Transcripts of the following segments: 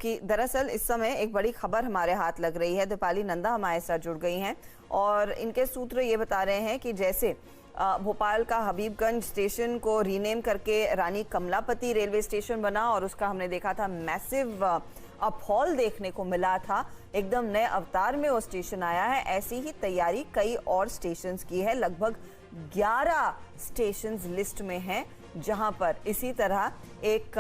कि दरअसल इस समय एक बड़ी खबर हमारे हाथ लग रही है। दीपाली नंदा हमारे साथ जुड़ गई हैं और इनके सूत्र ये बता रहे हैं कि जैसे भोपाल का हबीबगंज स्टेशन को रीनेम करके रानी कमलापति रेलवे स्टेशन बना और उसका हमने देखा था मैसिव अपहॉल देखने को मिला था, एकदम नए अवतार में वो स्टेशन आया है। ऐसी ही तैयारी कई और स्टेशंस की है, लगभग 11 स्टेशंस लिस्ट में हैं जहां पर इसी तरह एक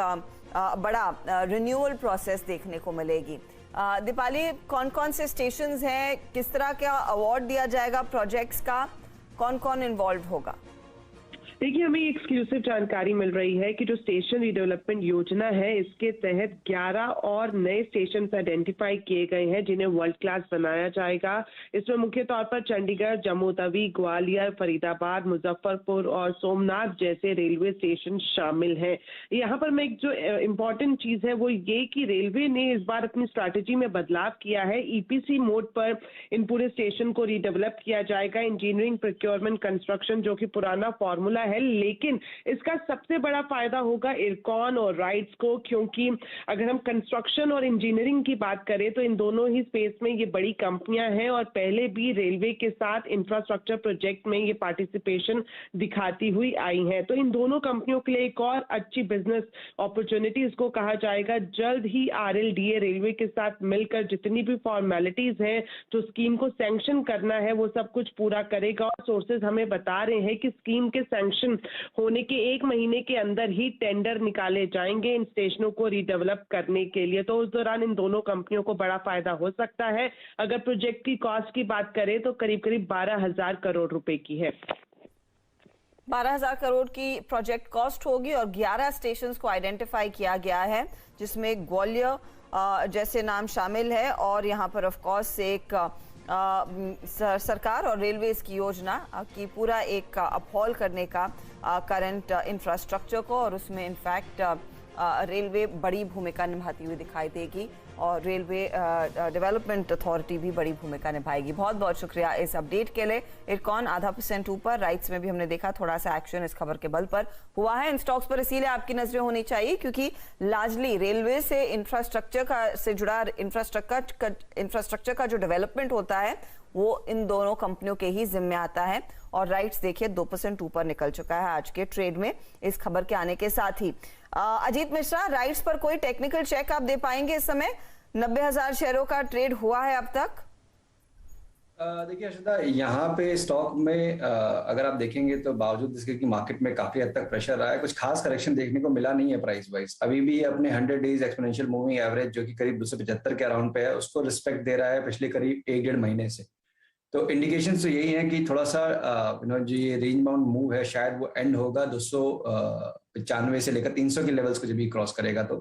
बड़ा रिन्यूअल प्रोसेस देखने को मिलेगी। दीपाली, कौन कौन से स्टेशंस हैं, किस तरह का अवार्ड दिया जाएगा प्रोजेक्ट्स का, कौन कौन इन्वॉल्व होगा? देखिए, हमें एक्सक्लूसिव जानकारी मिल रही है कि जो स्टेशन रीडेवलपमेंट योजना है इसके तहत 11 और नए स्टेशन आइडेंटिफाई किए गए हैं जिन्हें वर्ल्ड क्लास बनाया जाएगा। इसमें मुख्य तौर पर चंडीगढ़, जम्मू तवी, ग्वालियर, फरीदाबाद, मुजफ्फरपुर और सोमनाथ जैसे रेलवे स्टेशन शामिल हैं। यहाँ पर मैं एक जो इम्पोर्टेंट चीज है वो ये कि रेलवे ने इस बार अपनी स्ट्रैटेजी में बदलाव किया है। ईपीसी मोड पर इन पूरे स्टेशन को रीडेवलप किया जाएगा। इंजीनियरिंग, प्रोक्योरमेंट, कंस्ट्रक्शन जो कि पुराना फॉर्मूला है, लेकिन इसका सबसे बड़ा फायदा होगा इरकॉन और राइट्स को, क्योंकि अगर हम कंस्ट्रक्शन और इंजीनियरिंग की बात करें तो इन दोनों ही स्पेस में ये बड़ी कंपनियां हैं और पहले भी रेलवे के साथ इंफ्रास्ट्रक्चर प्रोजेक्ट में ये पार्टिसिपेशन दिखाती हुई आई हैं। तो इन दोनों कंपनियों के लिए एक और अच्छी बिजनेस अपॉर्चुनिटी इसको कहा जाएगा। जल्द ही आरएलडीए रेलवे के साथ मिलकर जितनी भी फॉर्मेलिटीज हैं जो स्कीम को सैंक्शन करना है वो सब कुछ पूरा करेगा। और सोर्सेज हमें बता रहे हैं कि स्कीम के सैंक्शन होने के 1 महीने के अंदर ही टेंडर निकाले जाएंगे इन स्टेशनों को रीडेवलप करने के लिए। तो उस दौरान इन दोनों कंपनियों को बड़ा फायदा हो सकता है। अगर प्रोजेक्ट की कॉस्ट की बात करें तो करीब 12,000 करोड़ रुपए की है। 12,000 करोड़ की प्रोजेक्ट कॉस्ट होगी और 11 स्टेशंस को आइडेंटिफाई किया गया है जिसमें ग्वालियर जैसे नाम शामिल है। और यहाँ पर ऑफ कोर्स एक सरकार और रेलवेज की योजना की पूरा एक अपहॉल करने का करंट इंफ्रास्ट्रक्चर को, और उसमें इनफैक्ट रेलवे बड़ी भूमिका निभाती हुई दिखाई देगी और रेलवे डेवलपमेंट अथॉरिटी भी बड़ी भूमिका निभाएगी। बहुत बहुत शुक्रिया इस अपडेट के लिए। इरकॉन 0.5% ऊपर, राइट्स में भी हमने देखा थोड़ा सा एक्शन इस खबर के बल पर हुआ है। इन स्टॉक्स पर इसीलिए आपकी नजरें होनी चाहिए क्योंकि लार्जली रेलवे से इंफ्रास्ट्रक्चर का से जुड़ा इंफ्रास्ट्रक्चर का जो डेवलपमेंट होता है वो इन दोनों कंपनियों के ही जिम्मे आता है। और राइट्स देखिए 2% ऊपर निकल चुका है आज के ट्रेड में इस खबर के आने के साथ ही। अजीत मिश्रा, राइट्स पर कोई टेक्निकल चेक आप दे पाएंगे? इस समय 90,000 शेयरों का ट्रेड हुआ है अब तक। देखिए अर्शिता, यहाँ पे स्टॉक में अगर आप देखेंगे तो बावजूद इसके कि मार्केट में काफी हद तक प्रेशर रहा है, कुछ खास करेक्शन देखने को मिला नहीं है प्राइस वाइज। अभी भी अपने 100 डेज एक्सपोनेंशियल मूविंग एवरेज जो कि करीब 275 के अराउंड पे है उसको रिस्पेक्ट दे रहा है पिछले करीब 1-1.5 महीने से। तो इंडिकेशन तो यही है कि थोड़ा सा जो ये रेंज बाउंड मूव है शायद वो एंड होगा 295 से लेकर 300 के लेवल्स को जब भी क्रॉस करेगा तो।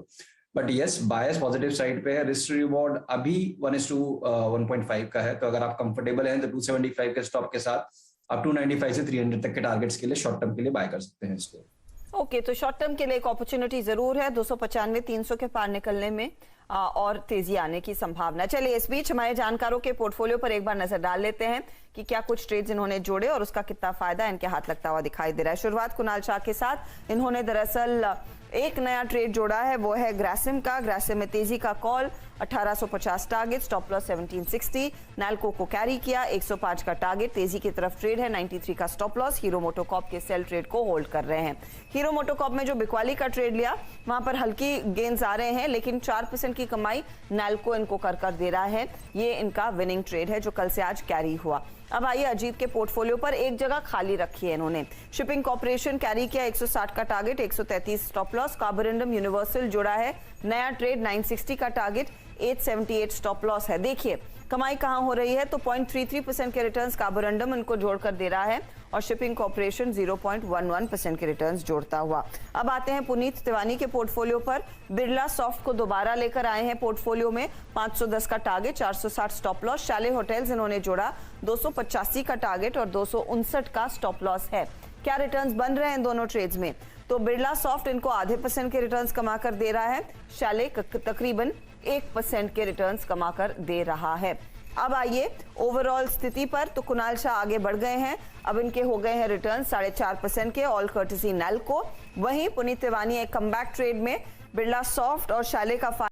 But yes, bias positive side पे है। रिस्क रिवॉर्ड अभी 1:1.5 का है, तो अगर आप कंफर्टेबल हैं तो 275 के स्टॉप के साथ आप 295 से 300 तक के टारगेट्स के लिए शॉर्ट टर्म के लिए बाय कर सकते हैं इसको। ओके, तो शॉर्ट टर्म के लिए एक अपॉर्चुनिटी जरूर है 295-300 के पार निकलने में और तेजी आने की संभावना। चलिए इस बीच हमारे जानकारों के पोर्टफोलियो पर एक बार नजर डाल लेते हैं कि क्या कुछ ट्रेड्स इन्होंने जोड़े और उसका कितना फायदा इनके हाथ लगता हुआ दिखाई दे रहा है। शुरुआत कुणाल शाह के साथ। इन्होंने दरअसल एक नया ट्रेड जोड़ा है, वो है ग्रासिम का। ग्रासिम में तेजी का call, 1850 target, stop loss 1760। NALCO को कैरी किया, 105 का टारगेट, तेजी की तरफ ट्रेड है, 93 का स्टॉप लॉस। हीरो मोटोकॉर्प के सेल ट्रेड को होल्ड कर रहे हैं। हीरो मोटोकॉर्प में जो बिक्वाली का ट्रेड लिया वहां पर हल्की गेन्स आ रहे हैं, लेकिन 4% की कमाई नैल्को इनको कर दे रहा है। ये इनका विनिंग ट्रेड है जो कल से आज कैरी हुआ। अब आइए अजीत के पोर्टफोलियो पर एक जगह खाली रखी है इन्होंने। शिपिंग कॉर्पोरेशन कैरी किया, 160 का target, 133 stop loss. Carborundum universal जुड़ा है, नया ट्रेड, 960 का टारगेट, 878 स्टॉप लॉस है। देखिए कमाई कहां हो रही है तो 0.33% के रिटर्न्स कार्बोरंडम इनको जोड़कर दे रहा है और शिपिंग कॉर्पोरेशन 0.11% के रिटर्न्स जोड़ता हुआ। अब आते हैं पुनीत तिवारी के पोर्टफोलियो पर। बिरला सॉफ्ट को दोबारा लेकर आए हैं पोर्टफोलियो में, 510 का टारगेट, 460 स्टॉप लॉस। शाले होटल्स इन्होंने जोड़ा, 285 का टारगेट और 259 का स्टॉप लॉस है। क्या रिटर्न्स बन रहे हैं दोनों ट्रेड्स में? तो बिरला सॉफ्ट इनको 0.5% के रिटर्न्स कमाकर दे रहा है, शाले तकरीबन 1% के रिटर्न्स कमाकर दे रहा है। अब आइए ओवरऑल स्थिति पर, तो कुणाल शाह आगे बढ़ गए हैं। अब इनके हो गए हैं रिटर्न 4.5% के, ऑल कर्टसी नैल्को। वहीं पुनीत तिवारी एक कमबैक ट्रेड में बिरला सॉफ्ट और शाले का